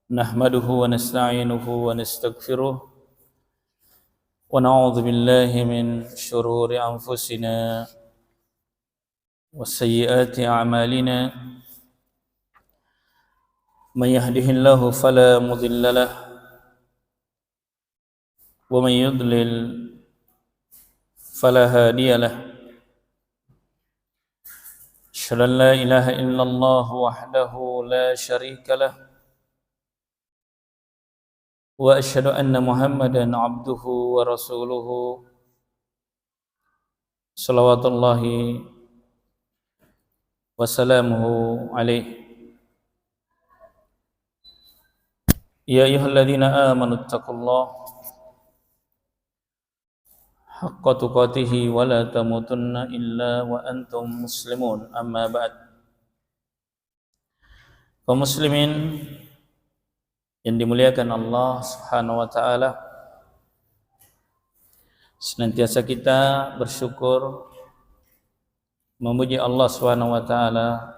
نحمده ونستعينه ونستغفره ونعوذ بالله من شرور أنفسنا وسيئات أعمالنا من يهده الله فلا مضل له ومن يضلل فلا هادي له أشهد أن لا إله إلا الله وحده لا شريك له وأشهد أن محمدا عبده ورسوله صلوات الله وسلامه عليه يا أيها الذين آمنوا اتقوا الله حق تقاته ولا تموتن إلا وأنتم مسلمون أما بعد kaum muslimin yang dimuliakan Allah Subhanahu wa taala, senantiasa kita bersyukur memuji Allah Subhanahu wa taala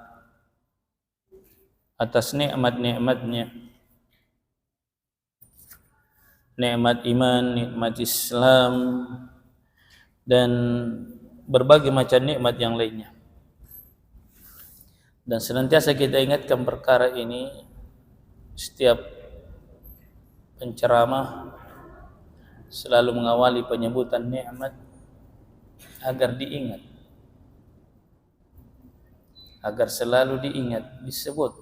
atas nikmat-nikmatnya, nikmat iman, nikmat Islam dan berbagai macam nikmat yang lainnya. Dan senantiasa kita ingatkan perkara ini setiap penceramah, selalu mengawali penyebutan nikmat agar diingat, agar selalu diingat, disebut.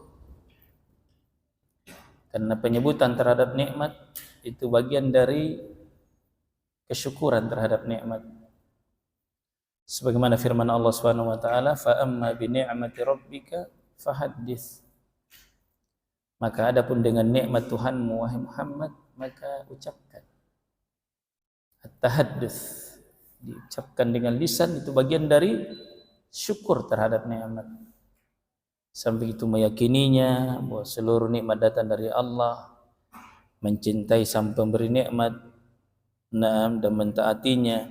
Karena penyebutan terhadap nikmat itu bagian dari kesyukuran terhadap nikmat. Sebagaimana firman Allah Subhanahu wa taala, "Fa amma bi ni'mati rabbika fahaddits." Maka adapun dengan nikmat Tuhanmu wahai Muhammad, maka ucapkan. At-tahadduts, diucapkan dengan lisan, itu bagian dari syukur terhadap nikmat. Sampai itu meyakininya bahwa seluruh nikmat datang dari Allah, mencintai sang pemberi nikmat, dan mentaatinya,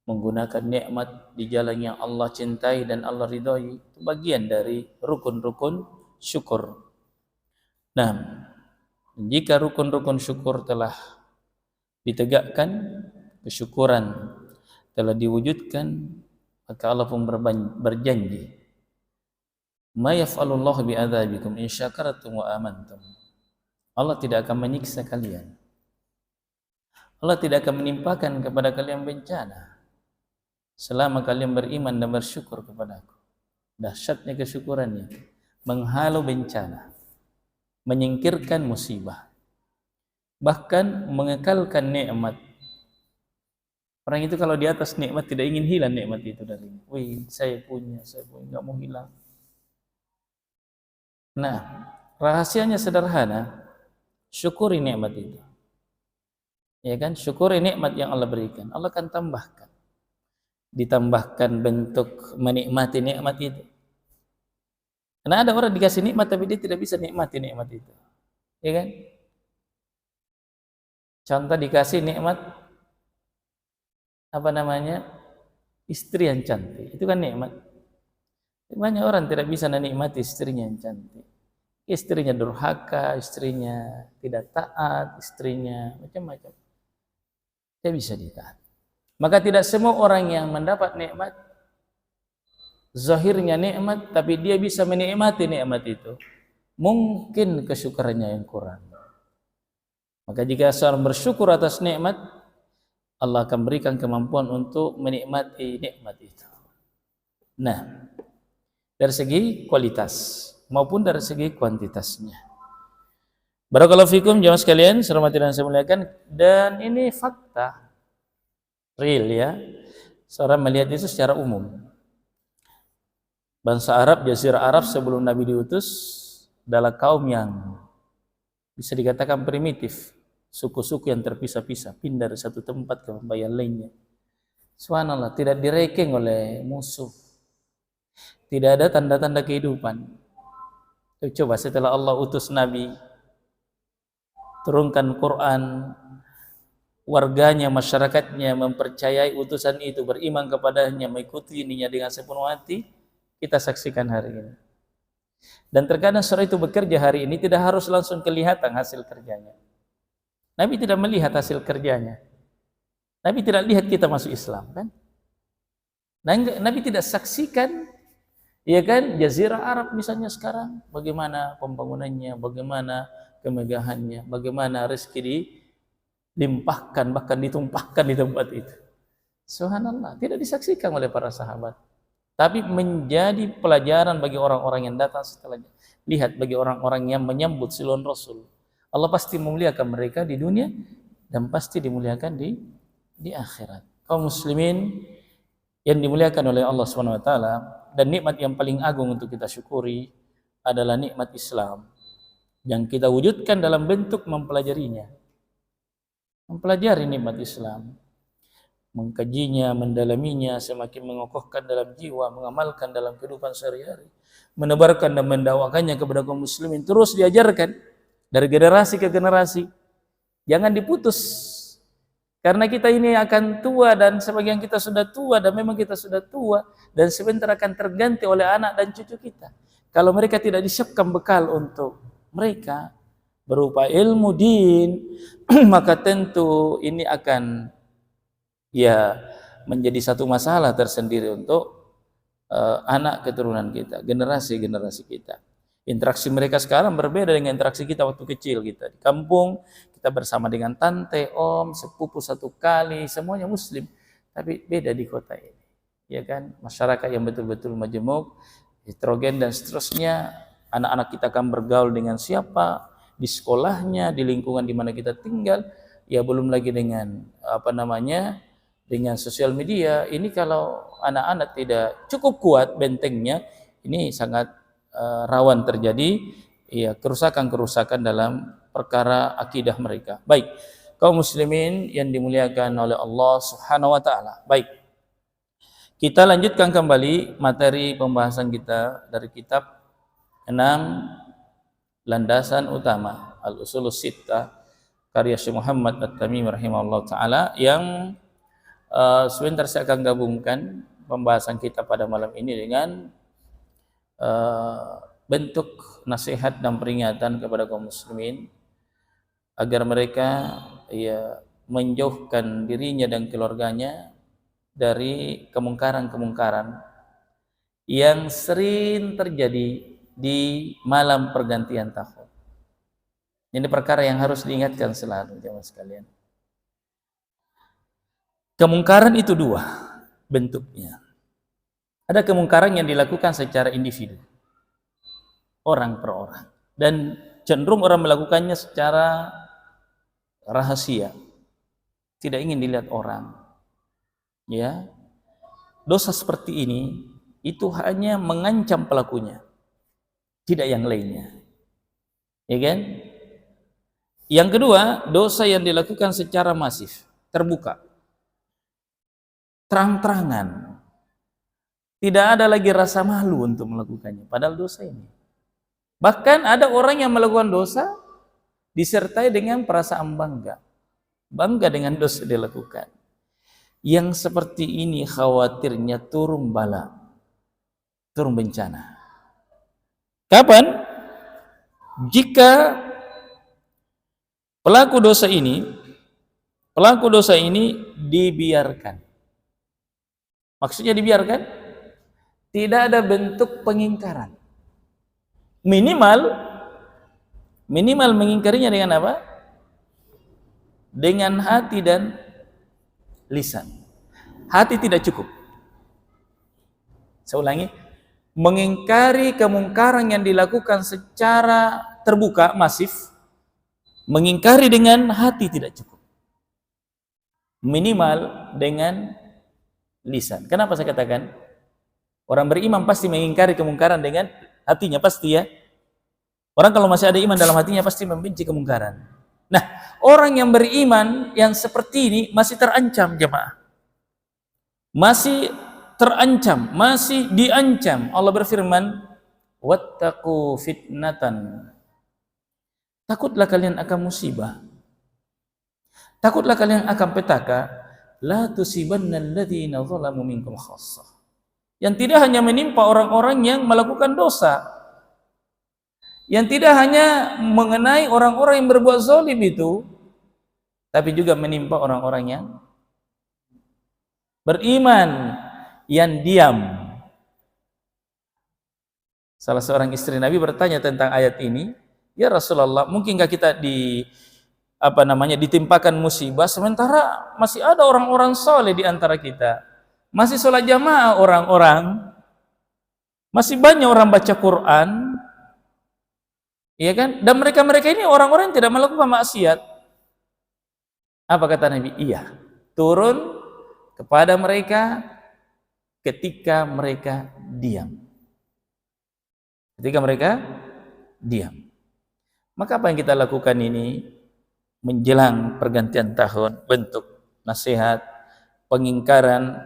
menggunakan nikmat di jalan yang Allah cintai dan Allah ridhai, itu bagian dari rukun-rukun syukur. Nah, jika rukun-rukun syukur telah ditegakkan, kesyukuran telah diwujudkan, maka Allah pun berjanji, "Ma yaf'alullahu bi'adzabikum in syakartum wa amantum." Allah tidak akan menyiksa kalian. Allah tidak akan menimpakan kepada kalian bencana selama kalian beriman dan bersyukur kepada-Ku. Dahsyatnya kesyukurannya, menghalau bencana, menyingkirkan musibah, bahkan mengekalkan nikmat. Orang itu kalau di atas nikmat tidak ingin hilang nikmat itu darinya. Wih, saya punya, nggak mau hilang. Nah, rahasianya sederhana, syukuri nikmat itu. Ya kan, syukuri nikmat yang Allah berikan. Allah akan tambahkan. Ditambahkan bentuk menikmati nikmat itu. Karena ada orang dikasih nikmat tapi dia tidak bisa nikmati nikmat itu. Ya kan? Contoh dikasih nikmat istri yang cantik. Itu kan nikmat. Banyak orang tidak bisa menikmati istrinya yang cantik. Istrinya durhaka, istrinya tidak taat, istrinya macam-macam. Tidak bisa ditaat. Maka tidak semua orang yang mendapat nikmat, zahirnya nikmat, tapi dia bisa menikmati nikmat itu, mungkin kesyukurannya yang kurang. Maka jika seorang bersyukur atas nikmat, Allah akan berikan kemampuan untuk menikmati nikmat itu. Nah, dari segi kualitas maupun dari segi kuantitasnya. Barakallahu fikum jamaah sekalian, hormati dan saya muliakan. Dan ini fakta real ya. Seorang melihat itu secara umum. Bangsa Arab, Jazirah Arab sebelum Nabi diutus adalah kaum yang bisa dikatakan primitif. Suku-suku yang terpisah-pisah, pindah dari satu tempat ke tempat yang lainnya. Subhanallah, tidak direken oleh musuh. Tidak ada tanda-tanda kehidupan. Coba setelah Allah utus Nabi, turunkan Quran, warganya, masyarakatnya mempercayai utusan itu, beriman kepadanya, mengikuti ininya dengan sepenuh hati, kita saksikan hari ini. Dan terkadang seorang itu bekerja hari ini tidak harus langsung kelihatan hasil kerjanya. Nabi tidak melihat hasil kerjanya. Nabi tidak lihat kita masuk Islam, kan? Nabi tidak saksikan, ya kan, Jazirah Arab misalnya sekarang, bagaimana pembangunannya, bagaimana kemegahannya, bagaimana rezeki dilimpahkan, bahkan ditumpahkan di tempat itu. Subhanallah, tidak disaksikan oleh para sahabat. Tapi menjadi pelajaran bagi orang-orang yang datang setelahnya. Lihat, bagi orang-orang yang menyambut siluan Rasul, Allah pasti memuliakan mereka di dunia dan pasti dimuliakan di akhirat. Kaum muslimin yang dimuliakan oleh Allah SWT, dan nikmat yang paling agung untuk kita syukuri adalah nikmat Islam yang kita wujudkan dalam bentuk mempelajarinya. Mempelajari nikmat Islam, mengkajinya, mendalaminya, semakin mengokohkan dalam jiwa, mengamalkan dalam kehidupan sehari-hari, menebarkan dan mendakwakannya kepada kaum muslimin, terus diajarkan dari generasi ke generasi. Jangan diputus. Karena kita ini akan tua dan sebagian kita sudah tua, dan memang kita sudah tua dan sebentar akan terganti oleh anak dan cucu kita. Kalau mereka tidak disiapkan bekal untuk mereka berupa ilmu din, maka tentu ini akan menjadi satu masalah tersendiri untuk anak keturunan kita, generasi-generasi kita. Interaksi mereka sekarang berbeda dengan interaksi kita waktu kecil. Kita di kampung, kita bersama dengan tante, om, sepupu satu kali, semuanya muslim. Tapi beda di kota ini, ya kan? Masyarakat yang betul-betul majemuk, heterogen dan seterusnya. Anak-anak kita akan bergaul dengan siapa, di sekolahnya, di lingkungan di mana kita tinggal, ya belum lagi dengan dengan sosial media. Ini kalau anak-anak tidak cukup kuat bentengnya, ini sangat rawan terjadi kerusakan-kerusakan dalam perkara akidah mereka. Baik, kaum muslimin yang dimuliakan oleh Allah Subhanahu wa taala. Baik. Kita lanjutkan kembali materi pembahasan kita dari kitab 6 landasan utama Al-Usulus Sittah karya Syekh Muhammad At-Tamimi rahimahullah taala, yang sebentar saya akan gabungkan pembahasan kita pada malam ini dengan bentuk nasihat dan peringatan kepada kaum muslimin agar mereka menjauhkan dirinya dan keluarganya dari kemungkaran-kemungkaran yang sering terjadi di malam pergantian tahun. Ini perkara yang harus diingatkan selalu, jemaah sekalian. Kemungkaran itu dua bentuknya. Ada kemungkaran yang dilakukan secara individu, orang per orang, dan cenderung orang melakukannya secara rahasia, tidak ingin dilihat orang. Ya, dosa seperti ini itu hanya mengancam pelakunya, tidak yang lainnya, ya kan? Yang kedua, dosa yang dilakukan secara masif, terbuka, terang-terangan. Tidak ada lagi rasa malu untuk melakukannya, padahal dosa ini. Bahkan ada orang yang melakukan dosa disertai dengan perasaan bangga dengan dosa dilakukan. Yang seperti ini khawatirnya turun bala, turun bencana. Kapan? Jika pelaku dosa ini dibiarkan. Maksudnya dibiarkan, tidak ada bentuk pengingkaran. Minimal mengingkarinya dengan apa? Dengan hati dan lisan. Hati tidak cukup. Saya ulangi, mengingkari kemungkaran yang dilakukan secara terbuka, masif, mengingkari dengan hati tidak cukup. Minimal dengan lisan. Kenapa saya katakan? Orang beriman pasti mengingkari kemungkaran dengan hatinya, pasti ya. Orang kalau masih ada iman dalam hatinya pasti membenci kemungkaran. Nah, orang yang beriman yang seperti ini masih terancam, jemaah. Masih terancam, masih diancam. Allah berfirman, "Wattaqu fitnatan." Takutlah kalian akan musibah. Takutlah kalian akan petaka, la tusibannal ladzina zalamu minkum khassah. Yang tidak hanya menimpa orang-orang yang melakukan dosa, yang tidak hanya mengenai orang-orang yang berbuat zalim itu, tapi juga menimpa orang-orang yang beriman, yang diam. Salah seorang istri Nabi bertanya tentang ayat ini, "Ya Rasulullah, mungkinkah kita ditimpakan musibah sementara masih ada orang-orang soleh di antara kita, masih sholat jamaah orang-orang, masih banyak orang baca Quran, iya kan? Dan mereka-mereka ini orang-orang yang tidak melakukan maksiat." Apa kata Nabi? Iya, turun kepada mereka ketika mereka diam. Ketika mereka diam. Maka apa yang kita lakukan ini menjelang pergantian tahun? Bentuk nasihat, pengingkaran,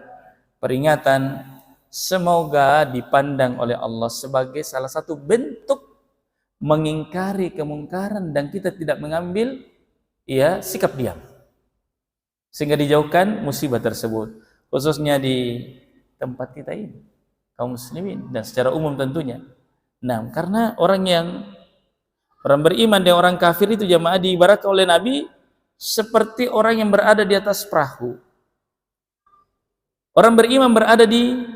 peringatan, semoga dipandang oleh Allah sebagai salah satu bentuk mengingkari kemungkaran dan kita tidak mengambil sikap diam, sehingga dijauhkan musibah tersebut, khususnya di tempat kita ini, kaum muslimin, dan secara umum tentunya. Nah, karena orang beriman dan orang kafir itu jamaah diibaratkan oleh Nabi seperti orang yang berada di atas perahu. Orang beriman berada di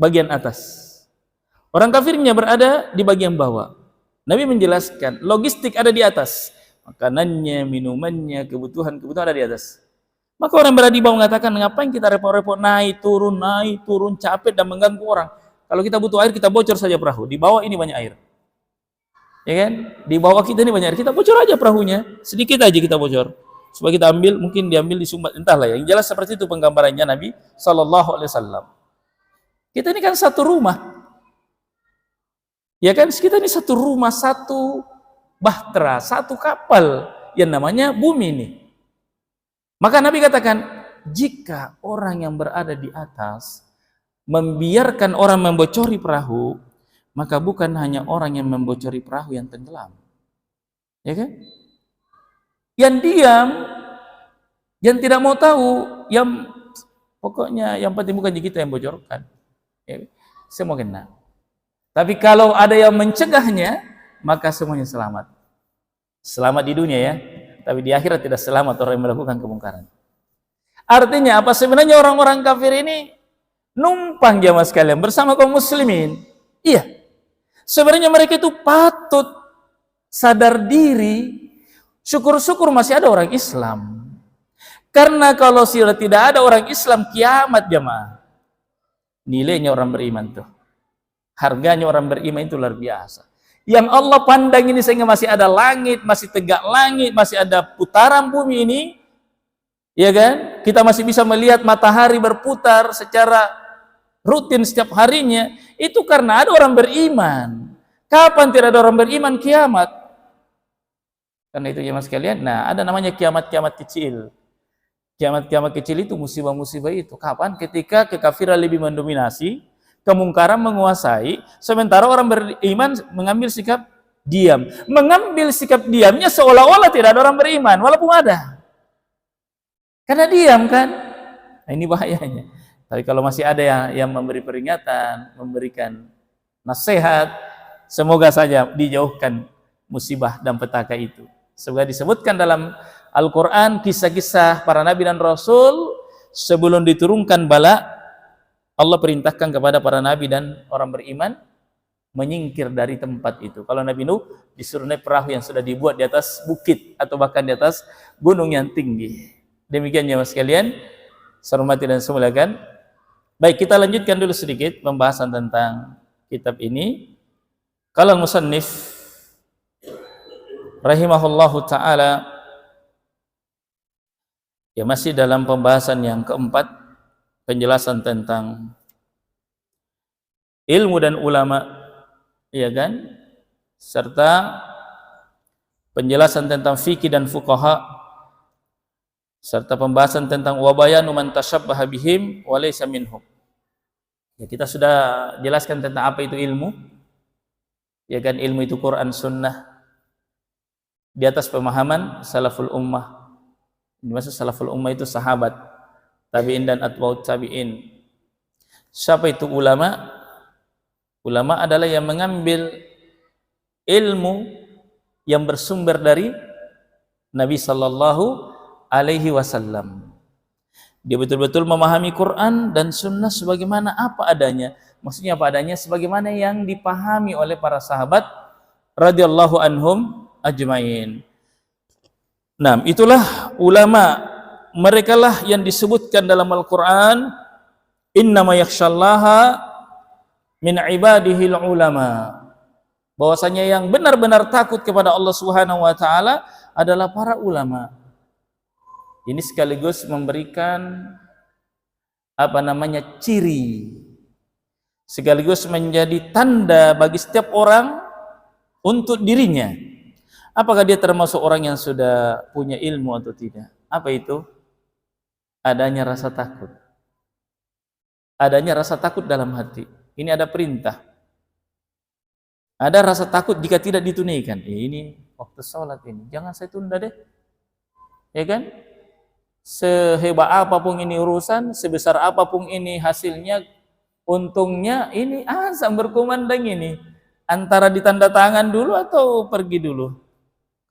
bagian atas, orang kafirnya berada di bagian bawah. Nabi menjelaskan logistik ada di atas, makanannya, minumannya, kebutuhan ada di atas. Maka orang berada di bawah mengatakan, ngapain kita repot-repot naik turun, capek dan mengganggu orang. Kalau kita butuh air, kita bocor saja perahu. Di bawah ini banyak air, ya kan? Di bawah kita ini banyak air, kita bocor aja perahunya, sedikit aja kita bocor, supaya kita ambil, mungkin diambil di sumbat, entahlah ya. Yang jelas seperti itu penggambarannya Nabi SAW. Kita ini kan satu rumah, ya kan? Kita ini satu rumah, satu bahtera, satu kapal yang namanya bumi ini. Maka Nabi katakan, jika orang yang berada di atas membiarkan orang membocori perahu, maka bukan hanya orang yang membocori perahu yang tenggelam, ya kan? Yang diam, yang tidak mau tahu, yang pokoknya yang penting bukan kita yang bocorkan, ya, semua kena. Tapi kalau ada yang mencegahnya, maka semuanya selamat. Selamat di dunia ya, tapi di akhirat tidak selamat orang yang melakukan kemungkaran. Artinya apa? Sebenarnya orang-orang kafir ini numpang jamaah sekalian bersama kaum muslimin. Iya, sebenarnya mereka itu patut sadar diri, syukur-syukur masih ada orang Islam. Karena kalau sudah tidak ada orang Islam, kiamat jamaah. Nilainya orang beriman tuh, harganya orang beriman itu luar biasa. Yang Allah pandang ini sehingga masih ada langit, masih tegak langit, masih ada putaran bumi ini, ya kan? Kita masih bisa melihat matahari berputar secara rutin setiap harinya. Itu karena ada orang beriman. Kapan tidak ada orang beriman? Kiamat. Karena itu jemaah sekalian, nah ada namanya kiamat-kiamat kecil. Kiamat-kiamat kecil itu musibah-musibah itu. Kapan? Ketika kekafiran lebih mendominasi, kemungkaran menguasai, sementara orang beriman mengambil sikap diam. Mengambil sikap diamnya seolah-olah tidak ada orang beriman, walaupun ada. Karena diam kan? Nah, ini bahayanya. Tapi kalau masih ada yang memberi peringatan, memberikan nasihat, semoga saja dijauhkan musibah dan petaka itu. Semoga disebutkan dalam Al-Quran kisah-kisah para nabi dan rasul sebelum diturunkan bala, Allah perintahkan kepada para nabi dan orang beriman menyingkir dari tempat itu. Kalau Nabi Nuh disuruh naik perahu yang sudah dibuat di atas bukit atau bahkan di atas gunung yang tinggi. Demikian ya mas sekalian, saya hormati dan saya muliakan. Baik, kita lanjutkan dulu sedikit pembahasan tentang kitab ini. Qala al-musannif rahimahullahu taala, ya masih dalam pembahasan yang keempat, penjelasan tentang ilmu dan ulama, ya kan, serta penjelasan tentang fikih dan fuqaha, serta pembahasan tentang wabayanu man tasyabbaha bihim wa laysa minhum. Ya, kita sudah jelaskan tentang apa itu ilmu, ya kan, ilmu itu Quran Sunnah di atas pemahaman salaful ummah. Maksud salaful ummah itu sahabat, tabi'in dan atba'ut tabi'in. Siapa itu ulama? Ulama adalah yang mengambil ilmu yang bersumber dari Nabi sallallahu alaihi wasallam. Dia betul-betul memahami Quran dan sunnah sebagaimana apa adanya. Maksudnya apa adanya? Sebagaimana yang dipahami oleh para sahabat radhiyallahu anhum ajmain. Nah, itulah ulama. Merekalah yang disebutkan dalam Al-Quran, innama yakhshallaha min ibadihil ulama. Bahwasanya yang benar-benar takut kepada Allah Subhanahu wa taala adalah para ulama. Ini sekaligus memberikan ciri, sekaligus menjadi tanda bagi setiap orang untuk dirinya. Apakah dia termasuk orang yang sudah punya ilmu atau tidak? Apa itu? Adanya rasa takut. Adanya rasa takut dalam hati. Ini ada perintah. Ada rasa takut jika tidak ditunaikan. Ini waktu sholat ini, jangan saya tunda deh. Ya kan? Sehebat apapun ini urusan, sebesar apapun ini hasilnya, untungnya ini azam berkumandang ini. Antara ditanda tangan dulu atau pergi dulu.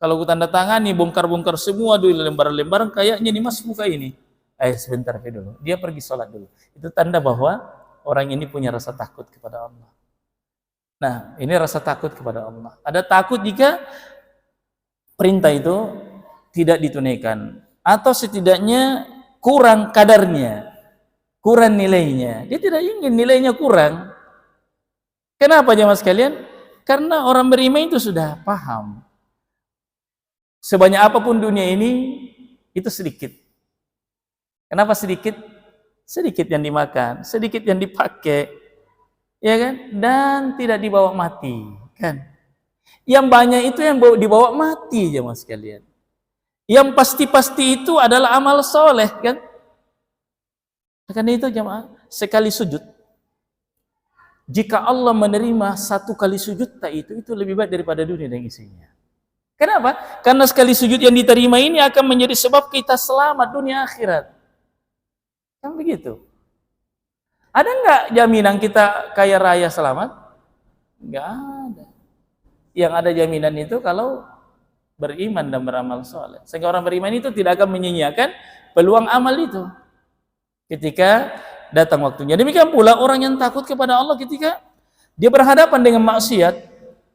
Kalau ku tanda tangan nih, bongkar-bongkar semua dulu lembar-lembar, kayaknya nih mas buka ini. Sebentar dulu. Dia pergi sholat dulu. Itu tanda bahwa orang ini punya rasa takut kepada Allah. Nah, ini rasa takut kepada Allah. Ada takut jika perintah itu tidak ditunaikan. Atau setidaknya kurang kadarnya, kurang nilainya. Dia tidak ingin nilainya kurang. Kenapa jemaah sekalian? Karena orang beriman itu sudah paham. Sebanyak apapun dunia ini, itu sedikit. Kenapa sedikit? Sedikit yang dimakan, sedikit yang dipakai, ya kan? Dan tidak dibawa mati, kan? Yang banyak itu yang dibawa mati jemaah sekalian. Yang pasti-pasti itu adalah amal soleh, kan? Karena itu jemaah, sekali sujud, jika Allah menerima satu kali sujud itu lebih baik daripada dunia dan isinya. Kenapa? Karena sekali sujud yang diterima ini akan menjadi sebab kita selamat dunia akhirat. Kan begitu. Ada enggak jaminan kita kaya raya selamat? Enggak ada. Yang ada jaminan itu kalau beriman dan beramal soleh. Sehingga orang beriman itu tidak akan menyia-nyiakan peluang amal itu ketika datang waktunya. Demikian pula orang yang takut kepada Allah ketika dia berhadapan dengan maksiat,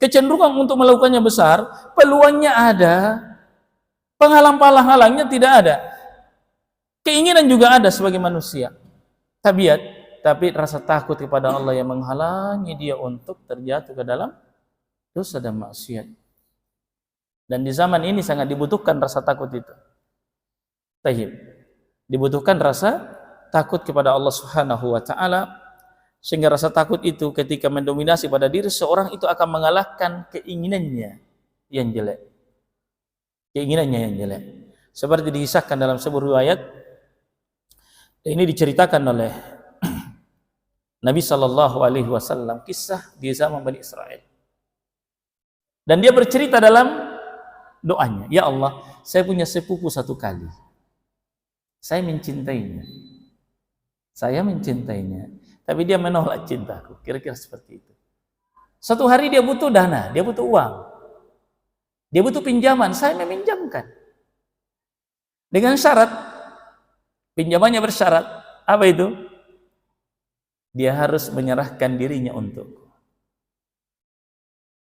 kecenderungan untuk melakukannya besar, peluangnya ada, penghalang-halangnya tidak ada. Keinginan juga ada sebagai manusia, tabiat, tapi rasa takut kepada Allah yang menghalangi dia untuk terjatuh ke dalam dosa dan maksiat. Dan di zaman ini sangat dibutuhkan rasa takut itu. Tahib. Dibutuhkan rasa takut kepada Allah Subhanahu wa taala, sehingga rasa takut itu ketika mendominasi pada diri seorang itu akan mengalahkan keinginannya yang jelek. Keinginannya yang jelek. Seperti dikisahkan dalam sebuah riwayat, ini diceritakan oleh Nabi sallallahu alaihi wasallam, kisah di zaman Bani Israel. Dan dia bercerita dalam doanya, ya Allah, saya punya sepupu satu kali. Saya mencintainya. Saya mencintainya, tapi dia menolak cintaku. Kira-kira seperti itu. Suatu hari dia butuh dana, dia butuh uang. Dia butuh pinjaman, saya meminjamkan. Dengan syarat, pinjamannya bersyarat. Apa itu? Dia harus menyerahkan dirinya untukku.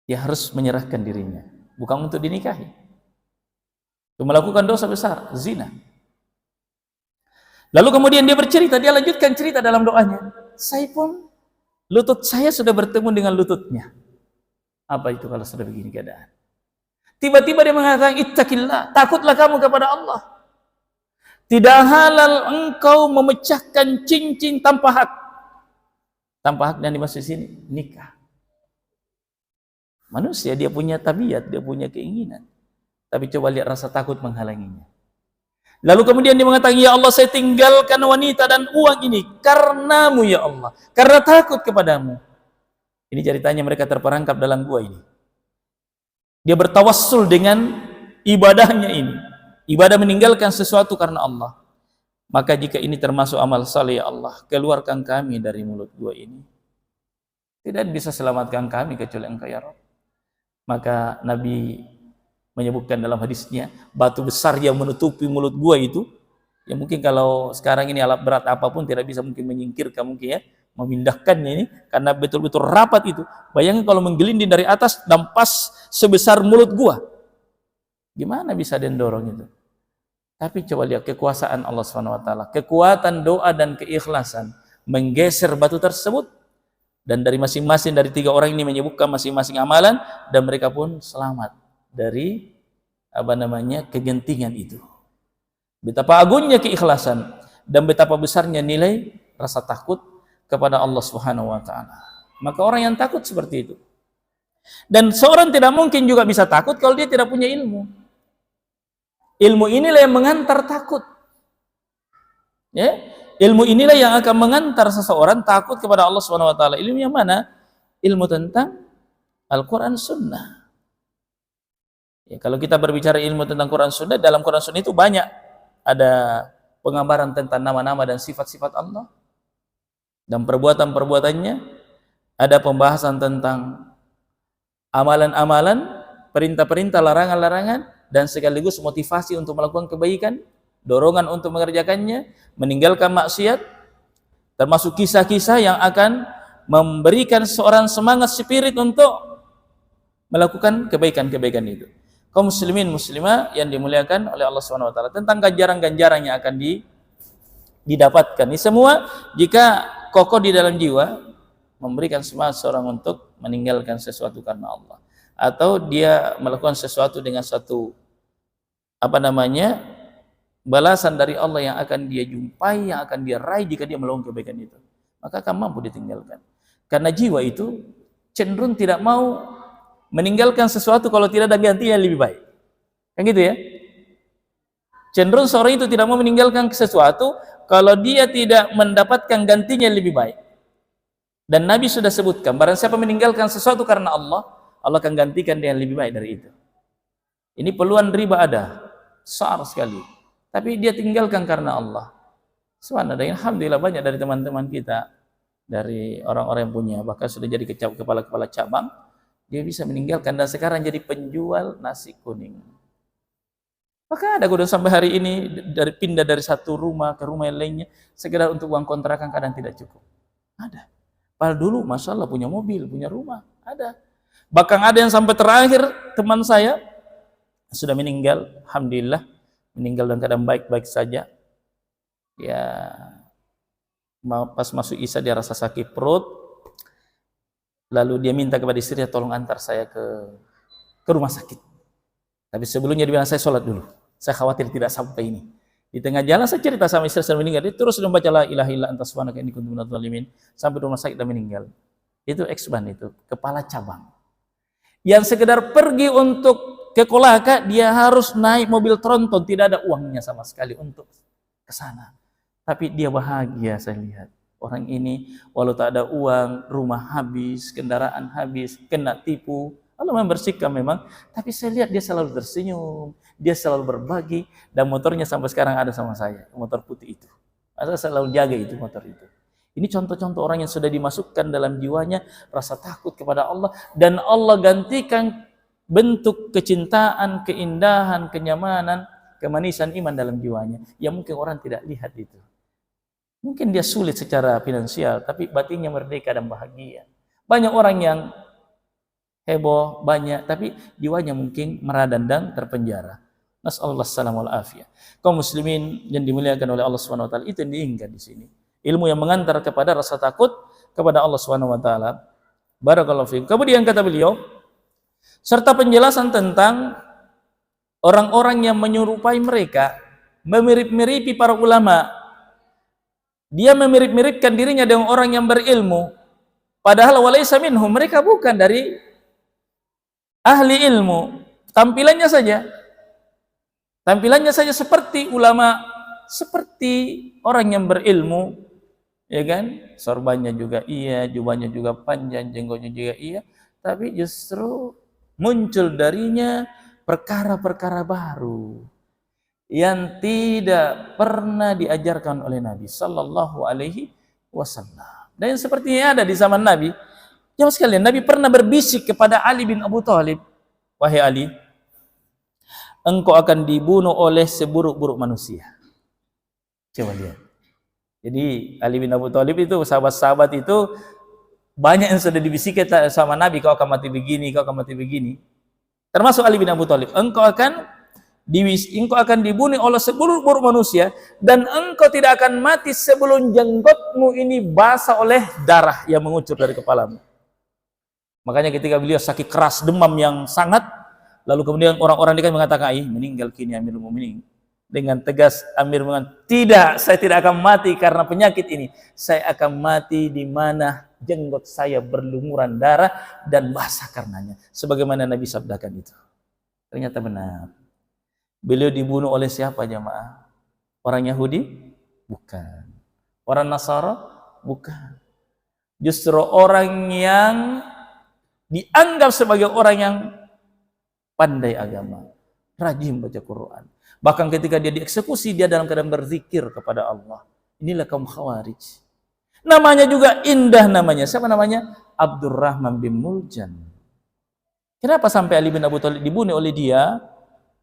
Dia harus menyerahkan dirinya, bukan untuk dinikahi. Itu melakukan dosa besar, zina. Lalu kemudian dia bercerita, dia lanjutkan cerita dalam doanya. Saya pun, lutut saya sudah bertemu dengan lututnya. Apa itu kalau sudah begini keadaan? Tiba-tiba dia mengatakan, ittaqillah, takutlah kamu kepada Allah. Tidak halal engkau memecahkan cincin tanpa hak. Tanpa hak yang dimaksud sini, nikah. Manusia dia punya tabiat, dia punya keinginan. Tapi coba lihat rasa takut menghalanginya. Lalu kemudian dia mengatakan, ya Allah, saya tinggalkan wanita dan uang ini karenamu ya Allah, karena takut kepadamu. Ini ceritanya mereka terperangkap dalam gua ini. Dia bertawassul dengan ibadahnya ini. Ibadah meninggalkan sesuatu karena Allah. Maka jika ini termasuk amal saleh, ya Allah, keluarkan kami dari mulut gua ini. Tidak bisa selamatkan kami kecuali Engkau ya Rabb. Maka Nabi menyebutkan dalam hadisnya, batu besar yang menutupi mulut gua itu, ya mungkin kalau sekarang ini alat berat apapun tidak bisa mungkin menyingkirkan mungkin ya, memindahkannya ini, karena betul-betul rapat itu. Bayangin kalau menggelinding dari atas dan pas sebesar mulut gua, gimana bisa dendorong itu? Tapi coba lihat kekuasaan Allah SWT, kekuatan doa dan keikhlasan menggeser batu tersebut, dan dari masing-masing dari 3 orang ini menyebutkan masing-masing amalan, dan mereka pun selamat dari kegentingan itu. Betapa agungnya keikhlasan dan betapa besarnya nilai rasa takut kepada Allah Subhanahu wa taala. Maka orang yang takut seperti itu. Dan seorang tidak mungkin juga bisa takut kalau dia tidak punya ilmu. Ilmu inilah yang mengantar takut. Ya, ilmu inilah yang akan mengantar seseorang takut kepada Allah Subhanahu wa taala. Ilmu yang mana? Ilmu tentang Al-Qur'an Sunnah. Ya, kalau kita berbicara ilmu tentang Quran Sunnah, dalam Quran Sunnah itu banyak ada penggambaran tentang nama-nama dan sifat-sifat Allah dan perbuatan-perbuatannya, ada pembahasan tentang amalan-amalan, perintah-perintah, larangan-larangan, dan sekaligus motivasi untuk melakukan kebaikan, dorongan untuk mengerjakannya, meninggalkan maksiat, termasuk kisah-kisah yang akan memberikan seorang semangat spirit untuk melakukan kebaikan-kebaikan itu. Kaum muslimin muslimah yang dimuliakan oleh Allah Subhanahu wa taala, tentang ganjaran-ganjaran yang akan didapatkan. Ini semua jika kokoh di dalam jiwa, memberikan semangat seorang untuk meninggalkan sesuatu karena Allah, atau dia melakukan sesuatu dengan satu balasan dari Allah yang akan dia jumpai, yang akan dia raih jika dia melakukan kebaikan itu, maka akan mampu ditinggalkan. Karena jiwa itu cenderung tidak mau meninggalkan sesuatu kalau tidak ada gantinya yang lebih baik. Kan gitu ya? Cenderung seorang itu tidak mau meninggalkan sesuatu kalau dia tidak mendapatkan gantinya yang lebih baik. Dan Nabi sudah sebutkan, barang siapa meninggalkan sesuatu karena Allah, Allah akan gantikan dia yang lebih baik dari itu. Ini peluang riba ada, besar sekali. Tapi dia tinggalkan karena Allah. Subhanallah, alhamdulillah banyak dari teman-teman kita, dari orang-orang yang punya, bahkan sudah jadi kepala-kepala cabang, dia bisa meninggalkan dan sekarang jadi penjual nasi kuning. Maka ada udah sampai hari ini pindah dari satu rumah ke rumah yang lainnya sekedar untuk uang kontrakan kadang tidak cukup. Ada. Padahal dulu masya Allah punya mobil, punya rumah, ada. Bahkan ada yang sampai terakhir teman saya sudah meninggal, alhamdulillah meninggal dalam keadaan baik-baik saja. Ya, pas masuk Isya dia rasa sakit perut. Lalu dia minta kepada istrinya, tolong antar saya ke rumah sakit. Tapi sebelumnya dia bilang, saya sholat dulu. Saya khawatir tidak sampai ini. Di tengah jalan saya cerita sama istri saya meninggal. Dia terus membaca la ilaha illa anta subhanaka inni kuntu minadz dzalimin sampai rumah sakit dan meninggal. Itu eksban itu, kepala cabang. Yang sekedar pergi untuk ke Kolaka, dia harus naik mobil tronton, tidak ada uangnya sama sekali untuk ke sana. Tapi dia bahagia, saya lihat. Orang ini walau tak ada uang, rumah habis, kendaraan habis, kena tipu, Allah membersihkan memang, tapi saya lihat dia selalu tersenyum, dia selalu berbagi, dan motornya sampai sekarang ada sama saya, motor putih itu. Saya selalu jaga itu motor itu. Ini contoh-contoh orang yang sudah dimasukkan dalam jiwanya rasa takut kepada Allah, dan Allah gantikan bentuk kecintaan, keindahan, kenyamanan, kemanisan iman dalam jiwanya, yang mungkin orang tidak lihat itu. Mungkin dia sulit secara finansial, tapi batinnya merdeka dan bahagia. Banyak orang yang heboh, banyak, tapi jiwanya mungkin meradan dan terpenjara. Nasallallahu salam wal afiyah. Kaum muslimin yang dimuliakan oleh Allah Subhanahu wa taala, itu yang diinginkan di sini. Ilmu yang mengantar kepada rasa takut kepada Allah Subhanahu wa taala. Barakallahu fiikum. Kemudian kata beliau, serta penjelasan tentang orang-orang yang menyerupai mereka, memirip-miripi para ulama. Dia memirip-miripkan dirinya dengan orang yang berilmu, padahal walaysa minhum, mereka bukan dari ahli ilmu. Tampilannya saja seperti ulama, seperti orang yang berilmu, ya kan? Sorbannya juga iya, jubahnya juga panjang, jenggotnya juga iya, tapi justru muncul darinya perkara-perkara baru yang tidak pernah diajarkan oleh Nabi Sallallahu Alaihi Wasallam. Dan sepertinya ada di zaman Nabi. Jamaah sekalian, Nabi pernah berbisik kepada Ali bin Abu Thalib. wahai Ali, engkau akan dibunuh oleh seburuk-buruk manusia. Coba lihat. Jadi Ali bin Abi Thalib itu, sahabat-sahabat itu banyak yang sudah dibisikkan sama Nabi, kau akan mati begini, kau akan mati begini. Termasuk Ali bin Abi Thalib, engkau akan dibunuh oleh seburuk-buruk manusia, dan engkau tidak akan mati sebelum jenggotmu ini basah oleh darah yang mengucur dari kepalamu. Makanya ketika beliau sakit keras, demam yang sangat, lalu kemudian orang-orang dekat mengatakan, meninggal kini Amirul Mukminin. Dengan tegas Amir mengatakan, tidak, saya tidak akan mati karena penyakit ini. Saya akan mati di mana jenggot saya berlumuran darah dan basah karenanya. Sebagaimana Nabi sabdakan itu. Ternyata benar. Beliau dibunuh oleh siapa jamaah? Orang Yahudi? Bukan. Orang Nasara? Bukan. Justru orang yang dianggap sebagai orang yang pandai agama, rajin baca Quran. Bahkan ketika dia dieksekusi, dia dalam keadaan berzikir kepada Allah. Inilah kaum Khawarij. Namanya juga indah namanya. Siapa namanya? Abdurrahman bin Muljan. Kenapa sampai Ali bin Abi Thalib dibunuh oleh dia,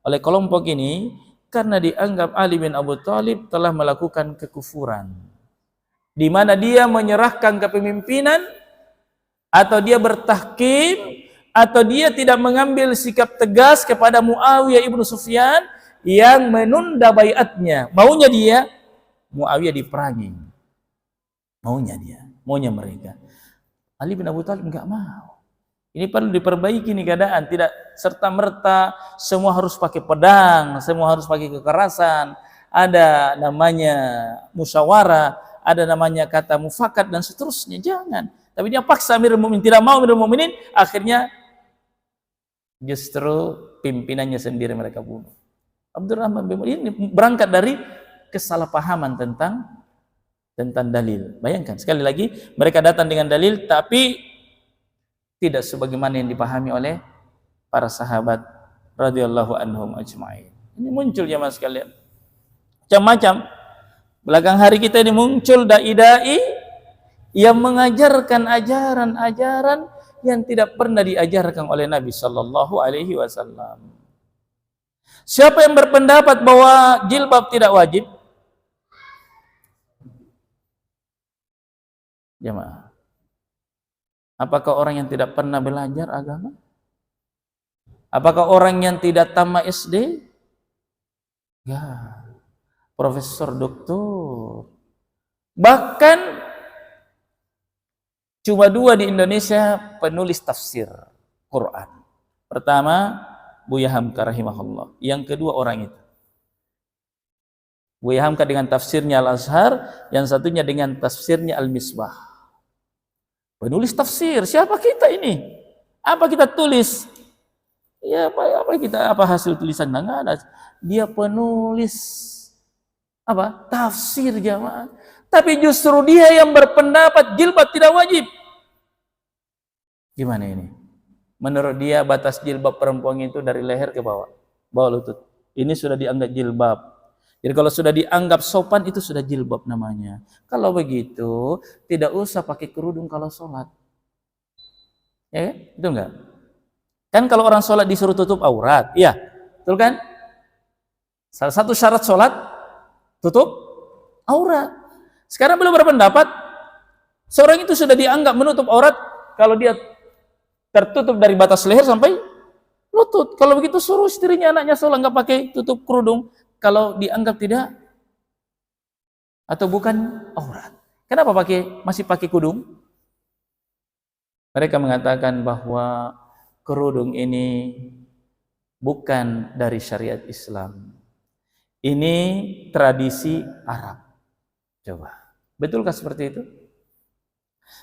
oleh kelompok ini? Karena dianggap Ali bin Abi Thalib telah melakukan kekufuran, di mana dia menyerahkan kepemimpinan, atau dia bertahkim, atau dia tidak mengambil sikap tegas kepada Muawiyah ibnu Sufyan yang menunda baiatnya. Maunya dia Muawiyah diperangi, maunya mereka. Ali bin Abi Thalib enggak mau. Ini perlu diperbaiki nih keadaan, tidak serta-merta semua harus pakai pedang, semua harus pakai kekerasan. Ada namanya musyawarah, ada namanya kata mufakat dan seterusnya. Jangan. Tapi dia paksa Amirul Mukminin, tidak mau Amirul Mukminin, akhirnya justru pimpinannya sendiri mereka bunuh. Abdurrahman bin Muljan ini berangkat dari kesalahpahaman tentang dalil. Bayangkan, sekali lagi mereka datang dengan dalil tapi tidak sebagaimana yang dipahami oleh para sahabat radhiyallahu anhum ajma'in. Ini muncul jemaah sekalian. Macam-macam. Belakang hari kita ini muncul dai-dai yang mengajarkan ajaran-ajaran yang tidak pernah diajarkan oleh Nabi sallallahu alaihi wasallam. Siapa yang berpendapat bahwa jilbab tidak wajib? Jemaah. Apakah orang yang tidak pernah belajar agama? Apakah orang yang tidak tamat SD? Ya. Profesor, doktor. Bahkan cuma 2 di Indonesia penulis tafsir Quran. Pertama, Buya Hamka rahimahullah. Yang kedua orang itu. Buya Hamka dengan tafsirnya Al-Azhar, yang satunya dengan tafsirnya Al-Misbah. Penulis tafsir, siapa kita ini? Apa kita tulis? Ya, apa hasil tulisan? Enggak ada. Dia penulis apa? Tafsir jamaah. Tapi justru dia yang berpendapat jilbab tidak wajib. Gimana ini? Menurut dia batas jilbab perempuan itu dari leher ke bawah lutut. Ini sudah dianggap jilbab. Jadi kalau sudah dianggap sopan itu sudah jilbab namanya. Kalau begitu tidak usah pakai kerudung kalau sholat. Ya, itu enggak? Kan kalau orang sholat disuruh tutup aurat, iya, betul kan? Salah satu syarat sholat tutup aurat. Sekarang belum berpendapat seorang itu sudah dianggap menutup aurat kalau dia tertutup dari batas leher sampai lutut. Kalau begitu suruh istrinya, anaknya sholat nggak pakai tutup kerudung kalau dianggap tidak atau bukan aurat. Kenapa masih pakai kerudung? Mereka mengatakan bahwa kerudung ini bukan dari syariat Islam. Ini tradisi Arab. Coba, betulkah seperti itu?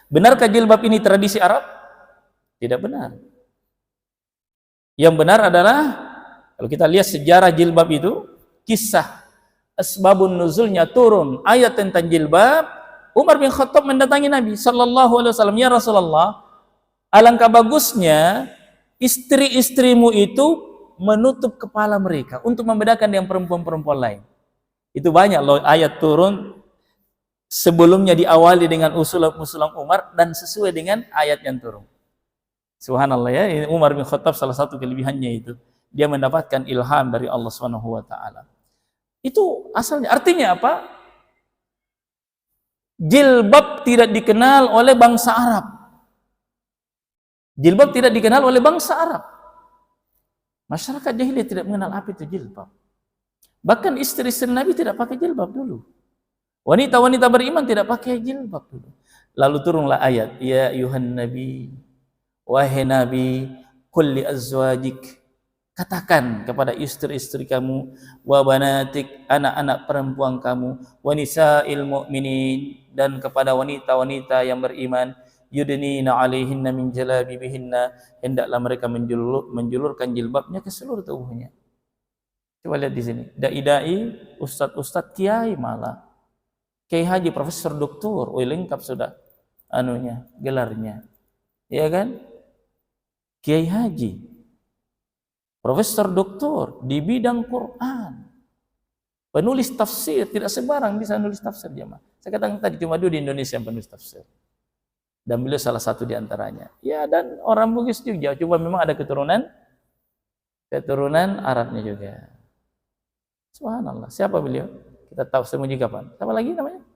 Benarkah jilbab ini tradisi Arab? Tidak benar. Yang benar adalah kalau kita lihat sejarah jilbab itu, kisah asbabun nuzulnya turun ayat tentang jilbab. Umar bin Khattab mendatangi Nabi sallallahu alaihi wasallam, "Ya Rasulullah, alangkah bagusnya istri-istrimu itu menutup kepala mereka untuk membedakan dengan perempuan-perempuan lain." Itu banyak loh ayat turun sebelumnya diawali dengan usulan Umar dan sesuai dengan ayat yang turun. Subhanallah ya, ini Umar bin Khattab salah satu kelebihannya itu. Dia mendapatkan ilham dari Allah Subhanahu wa taala. Itu asalnya. Artinya apa? Jilbab tidak dikenal oleh bangsa Arab. Jilbab tidak dikenal oleh bangsa Arab. Masyarakat jahiliyah tidak mengenal apa itu jilbab. Bahkan istri-istri Nabi tidak pakai jilbab dulu. Wanita-wanita beriman tidak pakai jilbab dulu. Lalu turunlah ayat, ya ayuhan nabi, wahai nabi, qul li azwajik, katakan kepada istri-istri kamu, wa banatik, anak-anak perempuan kamu, wa nisa'il mu'minin, dan kepada wanita-wanita yang beriman, yudnina 'alaihinna min jalabibihinna, hendaklah mereka menjulurkan jilbabnya ke seluruh tubuhnya. Coba lihat di sini, dai-dai, ustadz-ustadz, kiai malah. Kiai haji, profesor, doktor, lengkap sudah anunya, gelarnya. Ya kan? Kiai haji, profesor, doktor di bidang Quran. Penulis tafsir, tidak sembarang bisa nulis tafsir jemaah. Saya katakan tadi cuma dua di Indonesia yang penulis tafsir. Dan beliau salah satu di antaranya. Ya, dan orang Bugis juga, cuma memang ada keturunan Arabnya juga. Subhanallah. Siapa beliau? Kita tahu semuanya kapan. Siapa lagi namanya?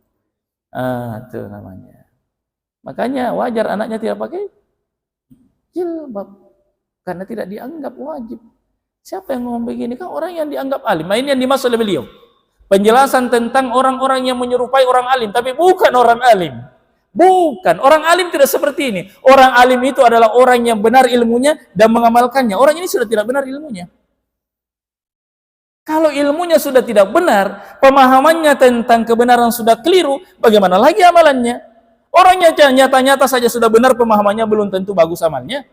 Itu namanya. Makanya wajar anaknya tidak pakai jilbab karena tidak dianggap wajib. Siapa yang ngomong begini? Kan orang yang dianggap alim. Nah, ini yang dimaksud oleh beliau. Penjelasan tentang orang-orang yang menyerupai orang alim, tapi bukan orang alim. Bukan. Orang alim tidak seperti ini. Orang alim itu adalah orang yang benar ilmunya dan mengamalkannya. Orang ini sudah tidak benar ilmunya. Kalau ilmunya sudah tidak benar, pemahamannya tentang kebenaran sudah keliru, bagaimana lagi amalannya? Orangnya nyata-nyata saja sudah benar pemahamannya, belum tentu bagus amalnya.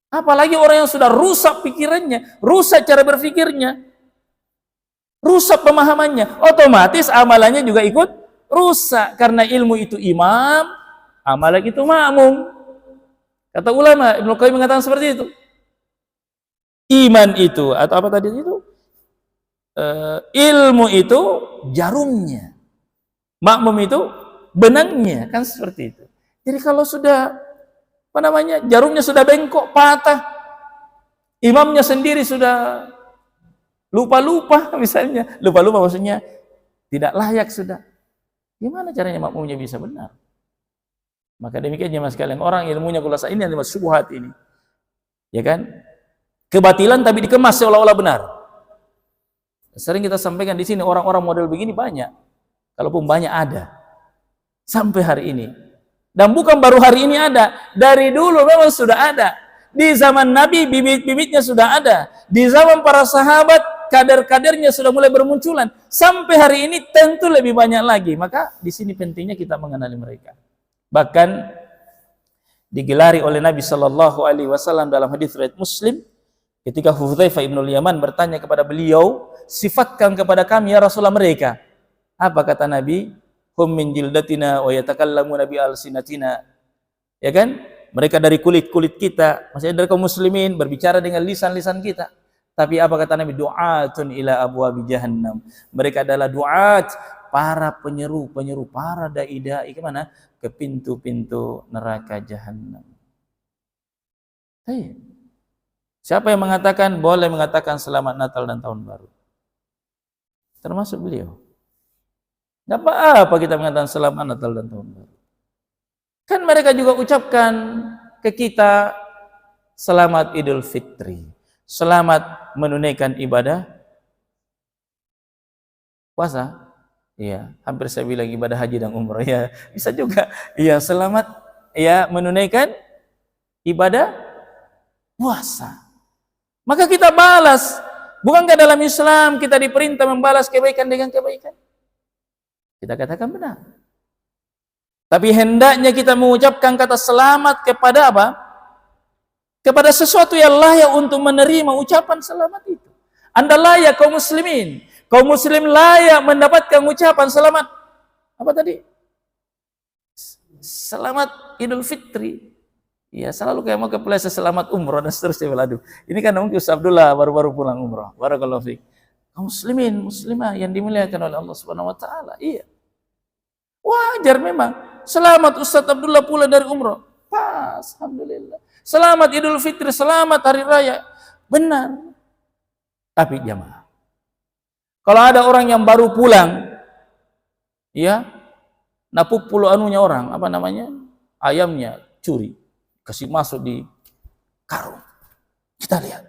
Apalagi orang yang sudah rusak pikirannya, rusak cara berpikirnya, rusak pemahamannya, otomatis amalannya juga ikut rusak. Karena ilmu itu imam, amalan itu makmum. Kata ulama, Ibnu Qayyim mengatakan seperti itu. Iman itu, atau apa tadi itu? Ilmu itu jarumnya, makmum itu benangnya, kan seperti itu. Jadi kalau sudah jarumnya sudah bengkok, patah, imamnya sendiri sudah lupa-lupa, misalnya lupa-lupa maksudnya tidak layak sudah, gimana caranya makmumnya bisa benar? Maka demikian jemaah sekalian, orang ilmunya kulasa ini yang dimaksud syubhat ini, ya kan, kebatilan tapi dikemas seolah-olah benar. Sering kita sampaikan di sini, orang-orang model begini banyak. Kalaupun banyak ada sampai hari ini. Dan bukan baru hari ini ada, dari dulu memang sudah ada. Di zaman Nabi bibit-bibitnya sudah ada. Di zaman para sahabat kader-kadernya sudah mulai bermunculan. Sampai hari ini tentu lebih banyak lagi. Maka di sini pentingnya kita mengenali mereka. Bahkan digelari oleh Nabi Shallallahu Alaihi Wasallam dalam hadis riwayat Muslim, ketika Hudzaifah ibnul Yaman bertanya kepada beliau, sifatkan kepada kami ya Rasulullah mereka. Apa kata Nabi? Hum min jildatina wa yatakallamuna bi alsinatina. Ya kan? Mereka dari kulit-kulit kita, maksudnya dari kaum muslimin, berbicara dengan lisan-lisan kita. Tapi apa kata Nabi? Du'atun ila abwabi jahannam. Mereka adalah du'at, para penyeru, para dai-dai ke mana? Ke pintu-pintu neraka jahannam. Hey. Siapa yang mengatakan boleh mengatakan selamat Natal dan Tahun Baru? Termasuk beliau. Tidak apa-apa kita mengatakan selamat Natal dan Tahun Baru. Kan mereka juga ucapkan ke kita selamat Idul Fitri, selamat menunaikan ibadah puasa. Iya, hampir saya bilang ibadah haji dan umrah. Ya, bisa juga. Iya, selamat ya menunaikan ibadah puasa. Maka kita balas. Bukankah dalam Islam kita diperintah membalas kebaikan dengan kebaikan? Kita katakan benar. Tapi hendaknya kita mengucapkan kata selamat kepada apa? Kepada sesuatu yang layak untuk menerima ucapan selamat itu. Anda layak kaum muslimin. Kaum muslim layak mendapatkan ucapan selamat. Apa tadi? Selamat Idul Fitri. Ya, selalu kayak mau kepleset selamat umroh dan seterusnya. Aduh, ini kan mungkin Ustaz Abdullah baru-baru pulang umroh. Barakallahu fiik. Kaum muslimin, muslimah yang dimuliakan oleh Allah Subhanahu wa taala. Iya. Wajar memang. Selamat Ustaz Abdullah pulang dari umroh. Pas, alhamdulillah. Selamat Idul Fitri, selamat Hari Raya. Benar. Tapi jamaah, kalau ada orang yang baru pulang, ya, napuk puluh anunya orang, apa namanya? Ayamnya curi, kasih masuk di karung. Kita lihat.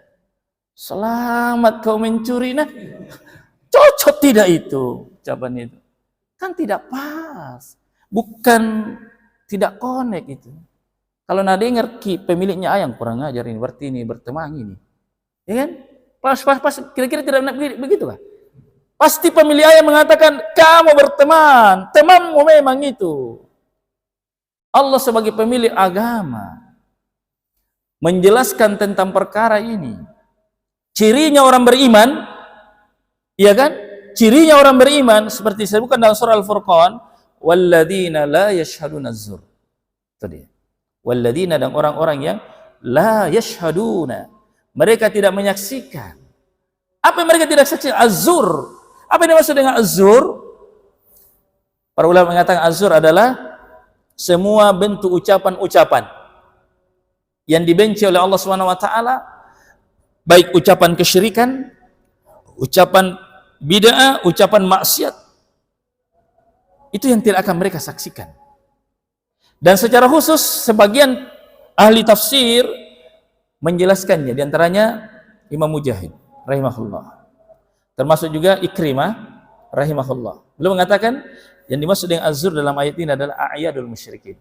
Selamat kau mencuri. Nah, cocok tidak itu ucapan itu? Kan tidak pas. Bukan tidak connect itu. Kalau nak dengar pemiliknya ayam kurang ajar ini, berarti ini berteman ini. Ya kan? Pas, kira-kira tidak begitu kah? Pasti pemilik ayam mengatakan, kamu berteman, temanmu memang itu. Allah sebagai pemilik agama menjelaskan tentang perkara ini. Cirinya orang beriman, iya kan? Cirinya orang beriman seperti disebutkan dalam surah Al-Furqan, walladzina la yashhaduna az-zur. Itu dia. Walladzina, dan orang-orang yang la yashhaduna, mereka tidak menyaksikan. Apa yang mereka tidak saksikan? Az-zur. Apa yang dimaksud dengan az-zur? Para ulama mengatakan az-zur adalah semua bentuk ucapan-ucapan yang dibenci oleh Allah Subhanahu wa taala, baik ucapan kesyirikan, ucapan bid'ah, ucapan maksiat. Itu yang tidak akan mereka saksikan. Dan secara khusus sebagian ahli tafsir menjelaskannya, diantaranya Imam Mujahid rahimahullah, termasuk juga Ikrimah rahimahullah. Beliau mengatakan yang dimaksud dengan az-zur dalam ayat ini adalah a'yadul musyrikin,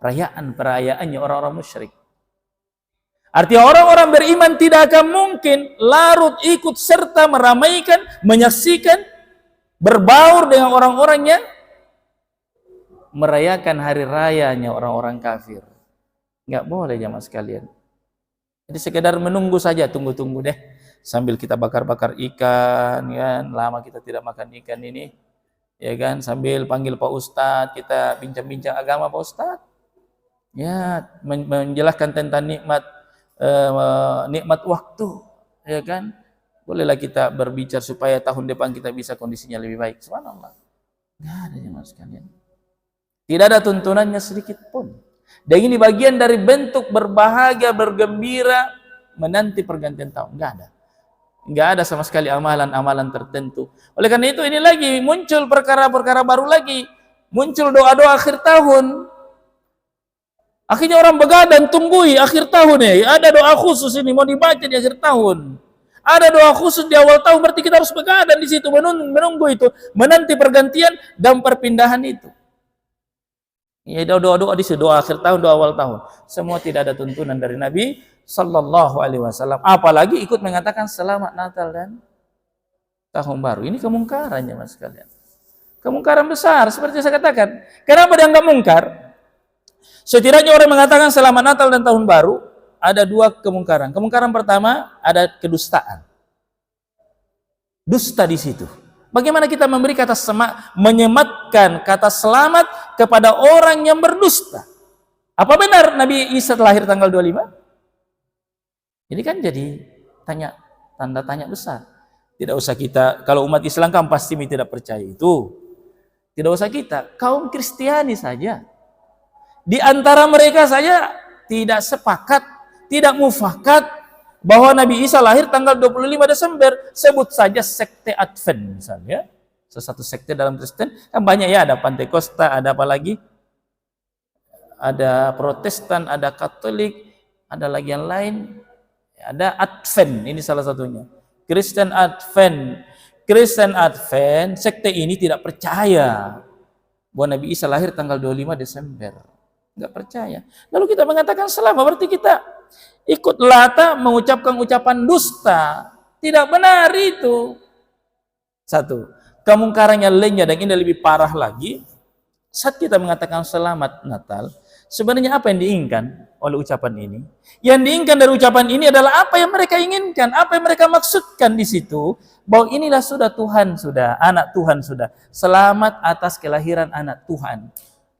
perayaan-perayaannya orang-orang musyrik. Artinya orang-orang beriman tidak akan mungkin larut ikut serta meramaikan, menyaksikan, berbaur dengan orang-orang yang merayakan hari rayanya orang-orang kafir. Enggak boleh jamaah sekalian. Jadi sekedar menunggu saja, tunggu-tunggu deh. Sambil kita bakar-bakar ikan, kan? Lama kita tidak makan ikan ini, ya kan? Sambil panggil Pak Ustadz, kita bincang-bincang agama Pak Ustadz. Ya, menjelaskan tentang nikmat waktu, ya kan? Bolehlah kita berbicara supaya tahun depan kita bisa kondisinya lebih baik. Subhanallah. Enggak ada jemaah sekalian. Tidak ada tuntunannya sedikit pun. Dan ini bagian dari bentuk berbahagia, bergembira menanti pergantian tahun. Enggak ada. Enggak ada sama sekali amalan-amalan tertentu. Oleh karena itu ini lagi muncul perkara-perkara baru lagi. Muncul doa-doa akhir tahun. Akhirnya orang begadang tunggui akhir tahun ya. Ada doa khusus ini mau dibaca di akhir tahun. Ada doa khusus di awal tahun, berarti kita harus begadang di situ menunggu itu, menanti pergantian dan perpindahan itu. Ya, doa-doa di situ, doa akhir tahun, doa awal tahun. Semua tidak ada tuntunan dari Nabi sallallahu alaihi wasallam. Apalagi ikut mengatakan selamat Natal dan Tahun Baru. Ini kemungkarannya Mas sekalian. Kemungkaran besar seperti saya katakan. Kenapa dianggap mungkar? Setidaknya orang mengatakan selamat Natal dan Tahun Baru, ada dua kemungkaran. Kemungkaran pertama ada kedustaan. Dusta di situ. Bagaimana kita memberi kata menyematkan kata selamat kepada orang yang berdusta? Apa benar Nabi Isa lahir tanggal 25? Ini kan jadi tanda tanya besar. Tidak usah kita, kalau umat Islam kan pasti tidak percaya itu. Tidak usah kita, kaum Kristiani saja. Di antara mereka saja tidak sepakat, tidak mufakat bahwa Nabi Isa lahir tanggal 25 Desember. Sebut saja sekte Advent misalnya. Sesatu sekte dalam Kristen, kan banyak ya, ada Pantekosta, ada apa lagi? Ada Protestan, ada Katolik, ada lagi yang lain. Ada Advent, ini salah satunya. Kristen Advent. Kristen Advent, sekte ini tidak percaya bahwa Nabi Isa lahir tanggal 25 Desember. Enggak percaya. Lalu kita mengatakan selama, berarti kita ikut lata mengucapkan ucapan dusta. Tidak benar itu. Satu. Kemungkarannya lainnya, dan ini lebih parah lagi. Saat kita mengatakan selamat Natal, sebenarnya apa yang diinginkan oleh ucapan ini? Yang diinginkan dari ucapan ini adalah apa yang mereka inginkan, apa yang mereka maksudkan di situ, bahwa inilah sudah Tuhan, sudah anak Tuhan, sudah selamat atas kelahiran anak Tuhan.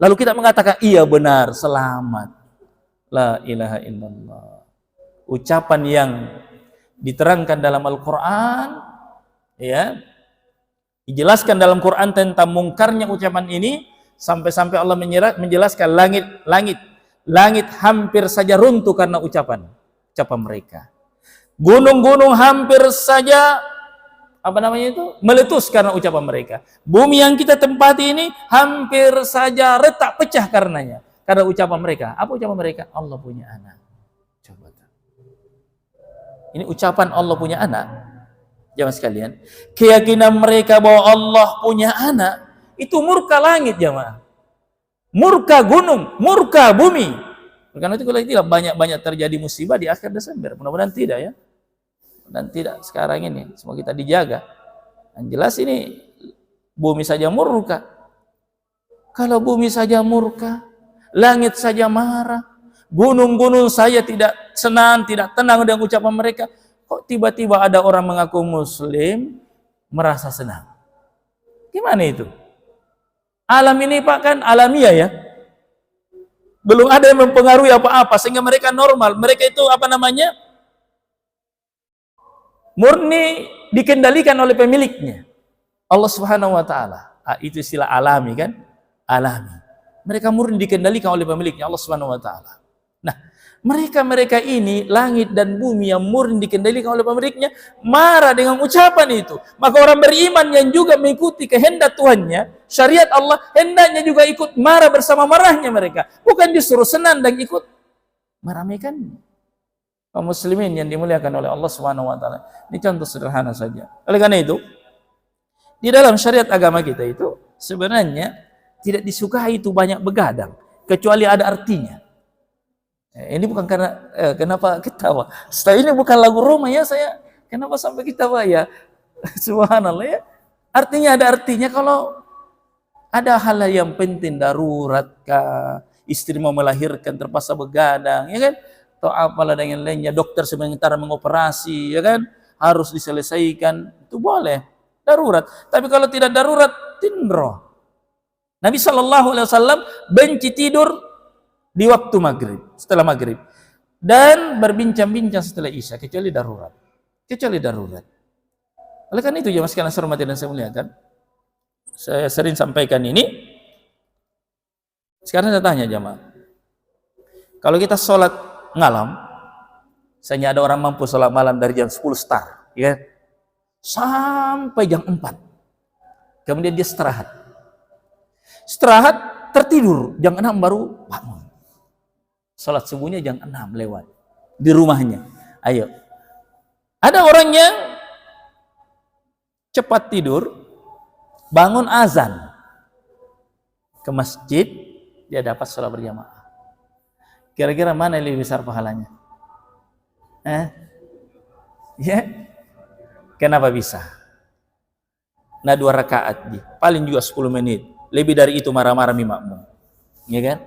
Lalu kita mengatakan iya benar, selamat. La ilaha illallah. Ucapan yang diterangkan dalam Al-Quran, ya, dijelaskan dalam Quran tentang mungkarnya ucapan ini, sampai-sampai Allah menjelaskan langit Langit hampir saja runtuh karena ucapan mereka. Gunung-gunung hampir saja meletus karena ucapan mereka. Bumi yang kita tempati ini hampir saja retak pecah karena ucapan mereka. Apa ucapan mereka? Allah punya anak. Coba. Ini ucapan Allah punya anak. Jamaah sekalian, keyakinan mereka bahwa Allah punya anak itu murka langit, jamaah. Murka gunung, murka bumi. Karena itu kalau tidak banyak terjadi musibah di akhir Desember. Mudah-mudahan tidak ya. Dan tidak sekarang ini. Semoga kita dijaga. Yang jelas ini bumi saja murka. Kalau bumi saja murka, langit saja marah, gunung-gunung saya tidak senang, tidak tenang dengan ucapan mereka. Kok tiba-tiba ada orang mengaku muslim merasa senang? Gimana itu? Alam ini Pak kan alamiah ya. Belum ada yang mempengaruhi apa-apa sehingga mereka normal. Mereka itu murni dikendalikan oleh pemiliknya, Allah Subhanahu wa taala. Itu istilah alami kan? Alami. Mereka murni dikendalikan oleh pemiliknya, Allah Subhanahu wa taala. Nah, mereka ini langit dan bumi yang murni dikendalikan oleh pemiliknya marah dengan ucapan itu. Maka orang beriman yang juga mengikuti kehendak Tuhannya, syariat Allah, hendaknya juga ikut marah bersama marahnya mereka. Bukan justru senang dan ikut meramaikannya. Kaum muslimin yang dimuliakan oleh Allah Subhanahu wa taala. Ini contoh sederhana saja. Oleh karena itu, di dalam syariat agama kita itu sebenarnya tidak disukai itu banyak begadang kecuali ada artinya. Ini bukan karena kenapa ketawa. Setelah ini bukan lagu Roma ya saya. Kenapa sampai ketawa ya? Subhanallah ya. Artinya ada artinya kalau ada hal yang penting darurat kah, istri mau melahirkan terpaksa begadang, ya kan? Atau apalah dengan lainnya, dokter sementara mengoperasi, ya kan, harus diselesaikan, itu boleh, darurat. Tapi kalau tidak darurat, tindro. Nabi SAW benci tidur di waktu maghrib, setelah maghrib, dan berbincang-bincang setelah isya, kecuali darurat. Oleh karena itu, jemaah sekalian saya hormati dan saya muliakan, saya sering sampaikan ini. Sekarang saya tanya jemaah, kalau kita sholat malam, misalnya ada orang mampu sholat malam dari jam 10 start, ya, sampai jam 4. Kemudian dia istirahat, tertidur, jam 6 baru bangun. Sholat subuhnya jam 6 lewat di rumahnya. Ayo. Ada orang yang cepat tidur, bangun azan, ke masjid, dia dapat sholat berjamaah. Kira-kira mana yang lebih besar pahalanya? Ya? Kenapa bisa? Nah 2 rakaat, paling juga 10 menit. Lebih dari itu marah-marah makmum. Ya kan?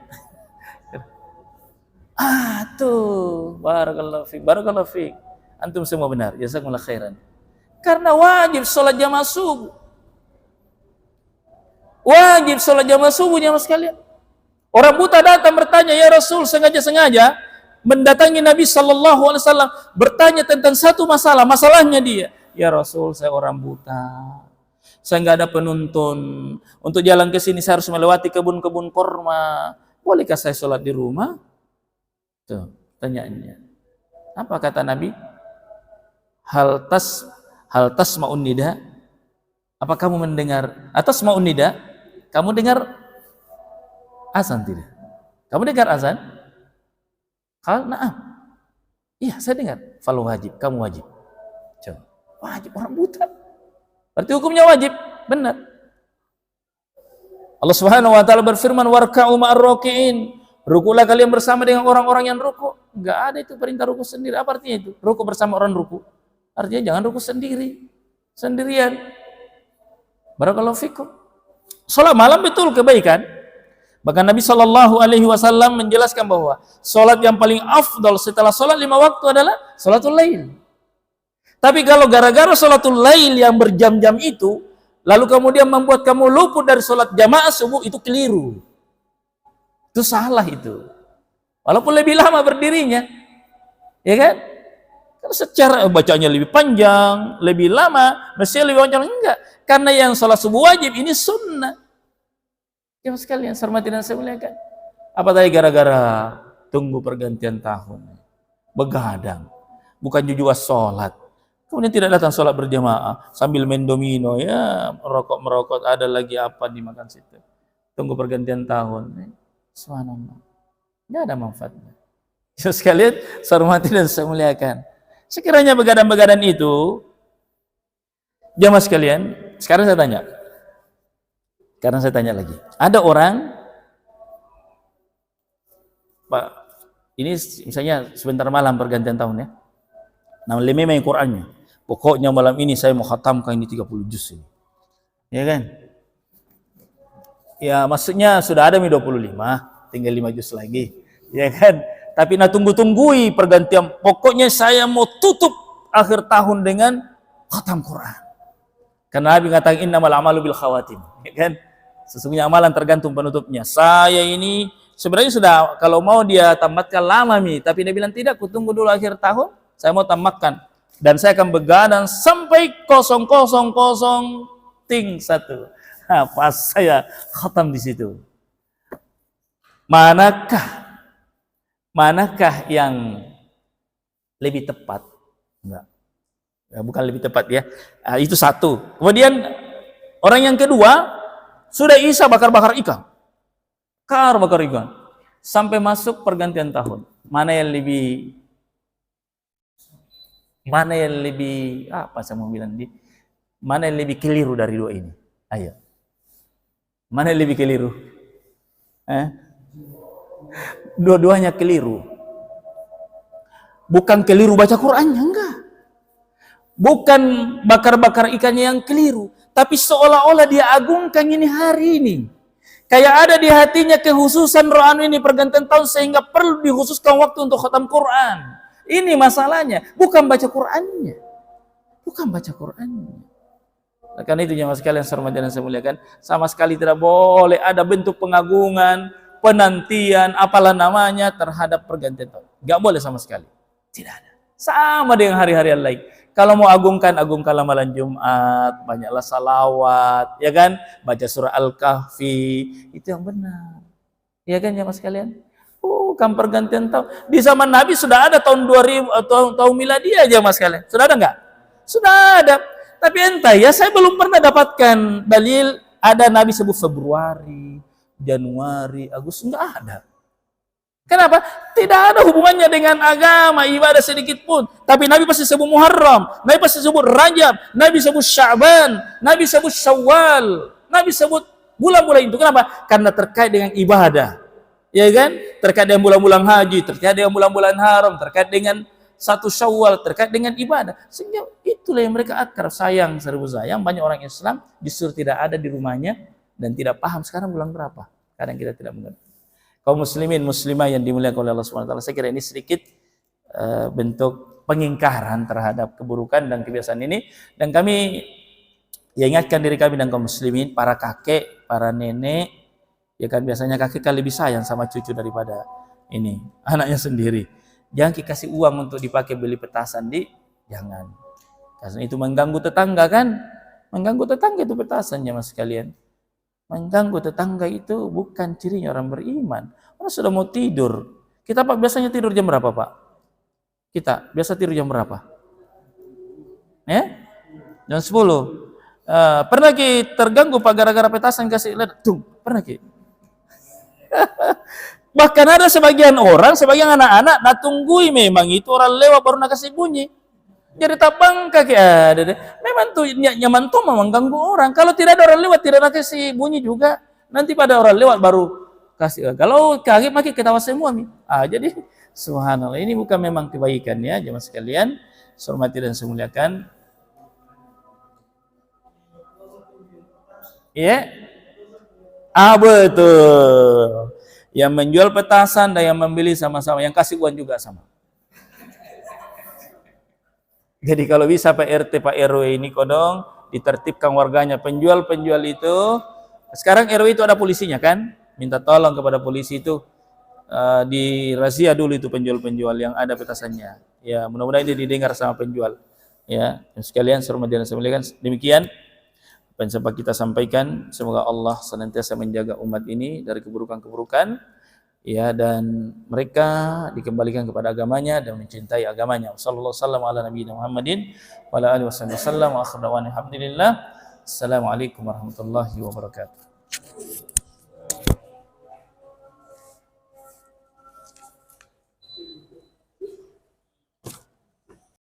Tuh, barakallahu fiik. Antum semua benar. Jazakumullah khairan. Karena wajib sholat jamaah subuh. Wajib sholat jamaah subuh jamaah sekalian. Orang buta datang bertanya, ya Rasul, sengaja mendatangi Nabi SAW, bertanya tentang satu masalah. Masalahnya dia, ya Rasul, saya orang buta, saya nggak ada penuntun, untuk jalan ke sini saya harus melewati kebun-kebun korma, bolehkah saya sholat di rumah? Tuh, tanyaannya. Apa kata Nabi? Hal tasma'un nida? Apa kamu mendengar atas ma'un nida? Kamu dengar azan tidak? Kamu dengar azan? Qal na'am. Iya, saya dengar. Fal wajib, kamu wajib. Coba. Wajib, orang buta. Berarti hukumnya wajib, benar. Allah Subhanahu wa taala berfirman, warka'u ma'ar raki'in. Rukulah kalian bersama dengan orang-orang yang ruku. Enggak ada itu perintah ruku sendiri. Apa artinya itu? Ruku bersama orang ruku. Artinya jangan ruku sendirian. Barakallahu fikum. Salat malam betul kebaikan. Bahkan Nabi SAW menjelaskan bahwa salat yang paling afdal setelah salat 5 waktu adalah salatul lail. Tapi kalau gara-gara salatul lail yang berjam-jam itu, lalu kemudian membuat kamu luput dari salat jamaah subuh, itu keliru. Itu salah itu. Walaupun lebih lama berdirinya, ya kan? Karena secara bacanya lebih panjang, lebih lama, mestinya lebih panjang, enggak. Karena yang salat subuh wajib ini sunnah. Ya sekalian, saya hormati dan saya muliakan. Apa tadi gara-gara tunggu pergantian tahun. Begadang, bukan juga sholat. Kemudian tidak datang sholat berjamaah sambil main domino, ya merokok, ada lagi apa dimakan situ. Tunggu pergantian tahun. Subhanallah. Tidak ada manfaatnya. Ya sekalian, saya hormati dan saya muliakan. Sekiranya begadang-begadang itu, jamaah sekalian, sekarang saya tanya. Sekarang saya tanya lagi. Ada orang, Pak, ini misalnya sebentar malam pergantian tahun ya. Nah, memang Qur'annya. Pokoknya malam ini saya mau khatamkan ini 30 juz ini. Ya kan? Ya maksudnya sudah ada 25, tinggal 5 juz lagi. Ya kan? Tapi nak tunggu-tunggui pergantian. Pokoknya saya mau tutup akhir tahun dengan khatam Quran. Karena Nabi mengatakan innamal a'malu bil khawatim. Ya kan? Sesungguhnya amalan tergantung penutupnya. Saya ini sebenarnya sudah kalau mau dia tamatkan lama nih, tapi dia bilang tidak, aku tunggu dulu akhir tahun, saya mau tamatkan dan saya akan begadang sampai 0000 ting satu. Nah, pas saya khatam di situ. Manakah yang lebih tepat? Enggak. Ya, bukan lebih tepat ya. Nah, itu satu. Kemudian orang yang kedua sudah Isa bakar-bakar ikan. Bakar ikan. Sampai masuk pergantian tahun. Mana yang lebih apa saya mau bilang di? Mana yang lebih keliru dari dua ini? Ayo. Mana yang lebih keliru? Dua-duanya keliru. Bukan keliru baca Qur'annya, enggak. Bukan bakar-bakar ikannya yang keliru, tapi seolah-olah dia agungkan ini hari ini. Kayak ada di hatinya kekhususan rohani ini pergantian tahun sehingga perlu dikhususkan waktu untuk khatam Quran. Ini masalahnya, bukan baca Qur'annya. Bukan baca Qur'annya. Karena itu jemaah sekalian saya muliakan, sama sekali tidak boleh ada bentuk pengagungan, penantian, apalah namanya terhadap pergantian tahun. Enggak boleh sama sekali. Tidak ada. Sama dengan hari-hari yang lain. Kalau mau agungkanlah malam Jumat, banyaklah salawat, ya kan? Baca surah Al-Kahfi, itu yang benar. Ya kan jemaah sekalian? Bukan pergantian tahun. Di zaman Nabi sudah ada tahun 2000 atau tahun miladiah jemaah sekalian. Sudah ada enggak? Sudah ada. Tapi entah ya, saya belum pernah dapatkan dalil ada Nabi sebut Februari, Januari, Agustus, enggak ada. Kenapa? Tidak ada hubungannya dengan agama, ibadah sedikit pun. Tapi Nabi pasti sebut Muharram, Nabi pasti sebut Rajab, Nabi sebut Sya'ban, Nabi sebut Syawal, Nabi sebut bulan-bulan itu. Kenapa? Karena terkait dengan ibadah. Ya kan? Terkait dengan bulan-bulan haji, terkait dengan bulan-bulan haram, terkait dengan satu Syawal, terkait dengan ibadah. Sehingga itulah yang mereka akrab, sayang, seribu sayang. Banyak orang Islam justru tidak ada di rumahnya dan tidak paham sekarang bulan berapa. Kadang kita tidak mengerti. Kaum muslimin muslimah yang dimuliakan oleh Allah Subhanahu wa taala, saya kira ini sedikit bentuk pengingkaran terhadap keburukan dan kebiasaan ini, dan kami ya ingatkan diri kami dan kaum muslimin, para kakek, para nenek, ya kan biasanya kakek kan lebih sayang sama cucu daripada ini anaknya sendiri. Jangan kasih uang untuk dipakai beli petasan jangan. Karena itu mengganggu tetangga kan? Mengganggu tetangga itu petasannya mas sekalian. Mengganggu tetangga itu bukan cirinya orang beriman. Orang sudah mau tidur. Kita Pak biasanya tidur jam berapa Pak? Kita biasa tidur jam berapa? Ya? Jam 10. Pernah terganggu Pak gara-gara petasan kasih ledak? Pernah Bahkan ada sebagian anak-anak nak tunggui memang itu orang lewat baru nak kasih bunyi. Jadi tabang kaki ada deh. Memang tuh nyaman tuh memang ganggu orang. Kalau tidak ada orang lewat tidak nak kasih bunyi juga. Nanti pada orang lewat baru kasih. Kalau kaget makin ketawa semua nih. Jadi subhanallah ini bukan memang kebaikan ya jemaah sekalian. Saya hormati dan saya muliakan. Ya. Betul. Yang menjual petasan dan yang membeli sama-sama, yang kasih uang juga sama. Jadi kalau bisa Pak RT, Pak RW ini kodong ditertibkan warganya, penjual-penjual itu. Sekarang RW itu ada polisinya kan? Minta tolong kepada polisi itu dirazia dulu itu penjual-penjual yang ada petasannya. Ya, mudah-mudahan ini didengar sama penjual. Ya, sekalian saya muliakan, demikian apa yang sempat kita sampaikan. Semoga Allah senantiasa menjaga umat ini dari keburukan-keburukan ya, dan mereka dikembalikan kepada agamanya dan mencintai agamanya. Sallallahu alaihi wasallam ala nabiyina Muhammadin wa ala alihi wasallam wa akhiru da'wana alhamdulillah. Assalamualaikum warahmatullahi wabarakatuh.